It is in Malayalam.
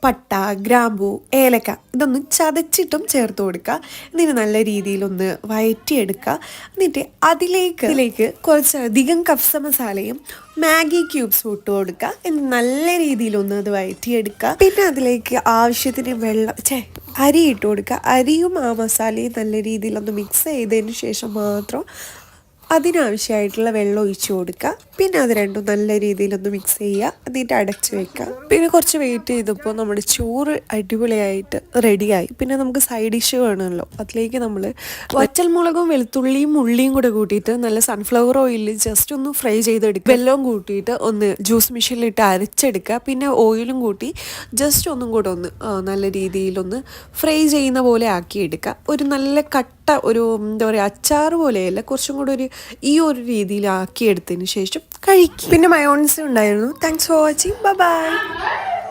പട്ട, ഗ്രാമ്പൂ, ഏലക്ക ഇതൊന്ന് ചതച്ചിട്ടും ചേർത്ത് കൊടുക്കുക. എന്നിട്ട് നല്ല രീതിയിലൊന്ന് വഴറ്റിയെടുക്കുക. എന്നിട്ട് അതിലേക്ക് കുറച്ചധികം കഫ്സ മസാലയും മാഗി ക്യൂബ്സും ഇട്ട് കൊടുക്കുക. എന്നിട്ട് നല്ല രീതിയിലൊന്ന് അത് വഴറ്റിയെടുക്കുക. പിന്നെ അതിലേക്ക് ആവശ്യത്തിന് അരി ഇട്ട് കൊടുക്കുക. അരിയും ആ മസാലയും നല്ല രീതിയിലൊന്ന് മിക്സ് ചെയ്തതിന് ശേഷം മാത്രം അതിനാവശ്യമായിട്ടുള്ള വെള്ളം ഒഴിച്ചു കൊടുക്കുക. പിന്നെ അത് രണ്ടും നല്ല രീതിയിലൊന്ന് മിക്സ് ചെയ്യുക. എന്നിട്ട് അടച്ച് വെക്കുക. പിന്നെ കുറച്ച് വെയിറ്റ് ചെയ്തപ്പോൾ നമ്മുടെ ചോറ് അടിപൊളിയായിട്ട് റെഡിയായി. പിന്നെ നമുക്ക് സൈഡ് ഡിഷ് വേണമല്ലോ. അതിലേക്ക് നമ്മൾ വറ്റൽമുളകും വെളുത്തുള്ളിയും ഉള്ളിയും കൂടെ കൂട്ടിയിട്ട് നല്ല സൺഫ്ലവർ ഓയിലിൽ ജസ്റ്റ് ഒന്ന് ഫ്രൈ ചെയ്തെടുക്കുക. വെല്ലവും കൂട്ടിയിട്ട് ഒന്ന് ജ്യൂസ് മെഷീനിലിട്ട് അരച്ചെടുക്കുക. പിന്നെ ഓയിലും കൂട്ടി ജസ്റ്റ് ഒന്നും കൂടെ ഒന്ന് നല്ല രീതിയിലൊന്ന് ഫ്രൈ ചെയ്യുന്ന പോലെ ആക്കിയെടുക്കുക. ഒരു നല്ല ഒരു എന്താ പറയുക, അച്ചാർ പോലെയല്ല, കുറച്ചും കൂടെ ഈ ഒരു രീതിയിലാക്കിയെടുത്തതിന് ശേഷം കഴിക്കും. പിന്നെ മയോണൈസ് ഉണ്ടായിരുന്നു. Thanks for watching. ബൈ.